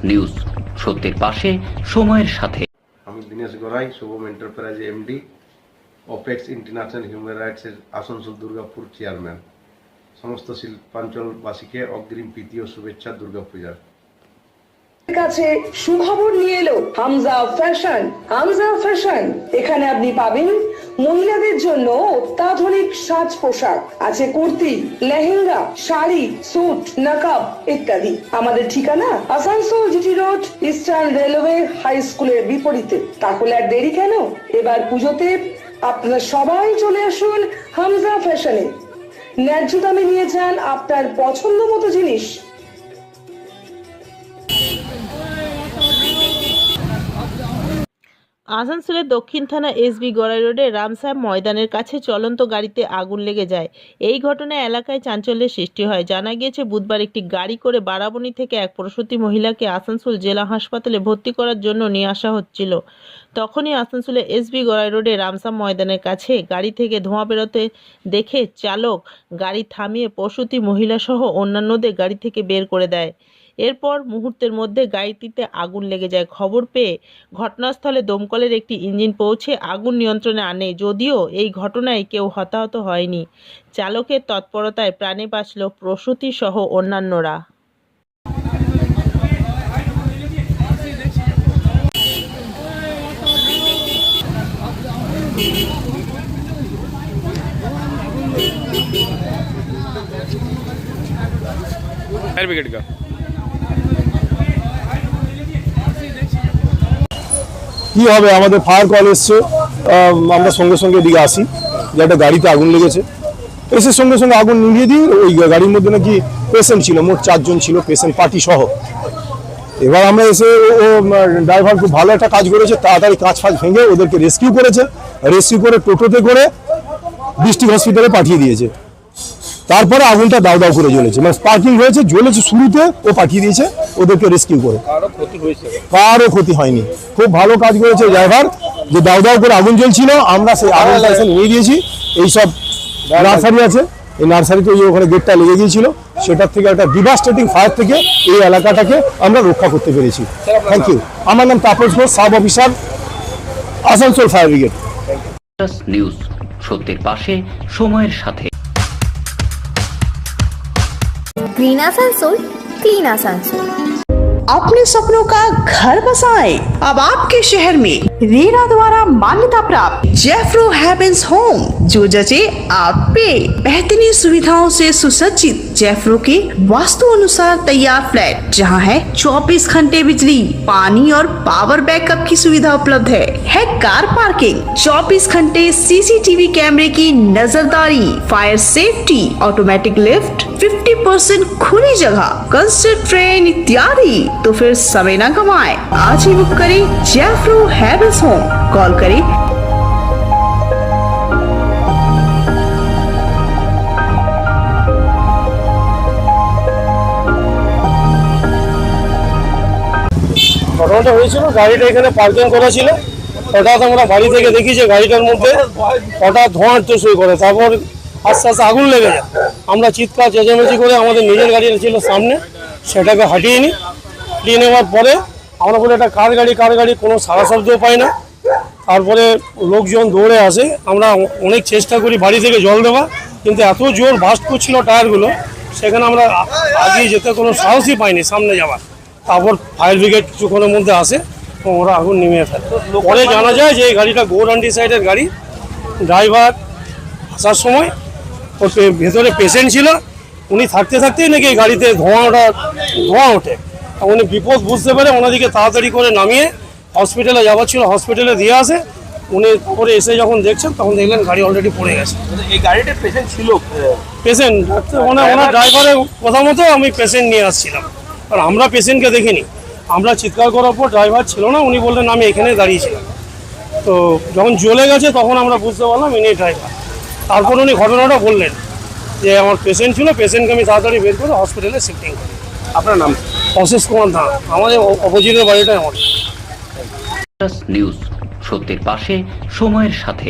News সত্যের পাশে সময়ের সাথে। আমি Dinesh Gorai, Shubham enterprise MD, Apex international human রাইটসের আসানসোল দুর্গাপুর চেয়ারম্যান। সমস্ত শিল্পাঞ্চলবাসীকে অগ্রিম প্রীতি ও শুভেচ্ছা দুর্গাপূজার। কাছে সুখবর নিয়ে এলো হামজা ফ্যাশন। হামজা ফ্যাশন, এখানে আপনি পাবেন মহিলাদের জন্য অত্যাধুনিক সাজ পোশাক, আছে কুর্তি, লেহেঙ্গা, শাড়ি, স্যুট, নকাব ইত্যাদি। আমাদের ঠিকানা Asansol GT road, eastern railway high স্কুলের বিপরীতে। তাহলে আর দেরি কেন, এবার পুজোতে আপনারা সবাই চলে আসুন হামজা ফ্যাশনে। ন্যায্য দামে নিয়ে যান আপনার পছন্দ মতো জিনিস। আসানসোলের দক্ষিণ থানা এসবি গড়াই রোডে রামসাহেব ময়দানের কাছে চলন্ত গাড়িতে আগুন লেগে যায়। এই ঘটনায় এলাকায় চাঞ্চল্যের সৃষ্টি হয়। জানা গিয়েছে, বুধবার একটি গাড়ি করে বারাবণী থেকে এক প্রসূতি মহিলাকে আসানসোল জেলা হাসপাতালে ভর্তি করার জন্য নিয়ে আসা হচ্ছিল। তখনই আসানসোলের এসবি গড়াই রোডে রামসাহেব ময়দানের কাছে গাড়ি থেকে ধোঁয়া বেরোতে দেখে চালক গাড়ি থামিয়ে প্রসূতি মহিলাসহ অন্যান্যদের গাড়ি থেকে বের করে দেয়। এরপর মুহূর্তের মধ্যে গাড়িটিতে আগুন লেগে যায়। খবর পেয়ে ঘটনাস্থলে দমকলের একটি ইঞ্জিন পৌঁছে আগুন নিয়ন্ত্রণে আনে। যদিও এই ঘটনায় কেউ হতাহত হয়নি। চালকের তৎপরতায় প্রাণে বাঁচল প্রসূতি সহ অন্যান্যরা। फायर ब्रिगेड का কি হবে, আমাদের ফায়ার কল এসছে, আমরা সঙ্গে সঙ্গে এদিকে আসি যে একটা গাড়িতে আগুন লেগেছে। এসে সঙ্গে সঙ্গে আগুন নিভিয়ে দিই। ওই গাড়ির মধ্যে নাকি পেশেন্ট ছিল, মোট 4 জন ছিল, পেশেন্ট পার্টি সহ। এবার আমরা এসে ও ড্রাইভার খুব ভালো একটা কাজ করেছে, তাড়াতাড়ি কাঁচ ফাঁচ ভেঙে ওদেরকে রেস্কিউ করেছে। রেস্কিউ করে টোটোতে করে ডিস্ট্রিক্ট হসপিটালে পাঠিয়ে দিয়েছে। তারপরে আগুনটা দাও দাও করে জ্বলেছে, মানে স্পার্কিং হয়েছে, জ্বলেছে শুরুতে, ও পাঠিয়ে দিয়েছে ওদেরকে রেস্কিউ করে। কারো ক্ষতি হয়নি। খুব ভালো কাজ করেছে ড্রাইভার, যে দাও দাও করে আগুন জ্বলছিল, আমরা সেই আগুনটা এসে নিয়ে দিয়েছি। এইসব নার্সারি আছে, এই নার্সারিতে ওই ওখানে গেটটা লেগে গিয়েছিল, সেটার থেকে একটা ডিভাস্টেটিং ফায়ার থেকে এই এলাকাটাকে আমরা রক্ষা করতে পেরেছি। Thank you. আমার নাম Tapas Ghosh, sub officer, Asansol fire brigade. News সত্যের পাশে সময়ের সাথে। Green Asansol, clean Asansol. अपने सपनों का घर बसाएं अब आपके शहर में रेरा द्वारा मान्यता प्राप्त जेफ्रो हेवेंस होम, जो जचे आप पे। बेहतरीन सुविधाओं से सुसज्जित जेफ्रो के वास्तु अनुसार तैयार फ्लैट, जहां है 24 घंटे बिजली, पानी और पावर बैकअप की सुविधा उपलब्ध है कार पार्किंग, 24 घंटे सीसीटीवी कैमरे की नजरदारी, फायर सेफ्टी, ऑटोमेटिक लिफ्ट, 50% खुली जगह, कंस्ट्रक्ट ट्रेन इत्यादि। तो फिर समय न गवाएं, आज ही बुक करें जेफ्रो हेवेंस होम। कॉल करें ঘটনাটা হয়েছিল, গাড়িটা এখানে পার্কিং করা ছিল। হঠাৎ আমরা বাড়ি থেকে দেখি যে গাড়িটার মধ্যে হঠাৎ ধোঁয়ার তো শুরু করে, তারপর আস্তে আস্তে আগুন লেগে যায়। আমরা চিৎকার চেঁচামেচি করে আমাদের নিজের গাড়িটা ছিল সামনে, সেটাকে হাঁটিয়ে নিই। হাঁটিয়ে নেওয়ার পরে আমরা বলি এটা কার গাড়ি, কোনো সারা শব্দও পাই না। তারপরে লোকজন দৌড়ে আসে, আমরা অনেক চেষ্টা করি বাড়ি থেকে জল দেওয়া, কিন্তু এত জোর বাস্ট করছিল টায়ারগুলো, সেখানে আমরা আগিয়ে যেতে কোনো সাহসই পাইনি সামনে যাওয়ার। তারপর ফায়ার ব্রিগেড কিছুক্ষণের মধ্যে আসে, ওরা আগুন নিভিয়ে ফেলে। পরে জানা যায় যে এই গাড়িটা গৌরান্ডি সাইডের গাড়ি। ড্রাইভার আসার সময় ওর ভেতরে পেশেন্ট ছিল, উনি থাকতেই নাকি এই গাড়িতে ধোঁয়া ওঠে। উনি বিপদ বুঝতে পেরে ওনাদিকে তাড়াতাড়ি করে নামিয়ে হসপিটালে যাওয়ার ছিল, হসপিটালে দিয়ে আসে। উনি পরে এসে যখন দেখছেন তখন দেখলেন গাড়ি অলরেডি পড়ে গেছে। এই গাড়িটার পেশেন্ট ছিল, পেশেন্ট ওনার ড্রাইভারের কথা মতো আমি পেশেন্ট নিয়ে আসছিলাম, আর আমরা পেশেন্টকে দেখিনি। আমরা চিৎকার করার পর ড্রাইভার ছিল না, উনি বললেন আমি এখানে দাঁড়িয়েছিলাম। তো যখন জ্বলে গেছে তখন আমরা বুঝতে পারলাম ইনি ড্রাইভার। তারপর উনি ঘটনাটা বললেন যে আমার পেশেন্ট ছিল, পেশেন্টকে আমি তাড়াতাড়ি বের করে হসপিটালে শিফটিং করি। আপনার নাম? অশেষ কুমার ধান, আমাদের অপোজিটের বাড়িটাই আমার। নিউজ সত্যের পাশে সময়ের সাথে।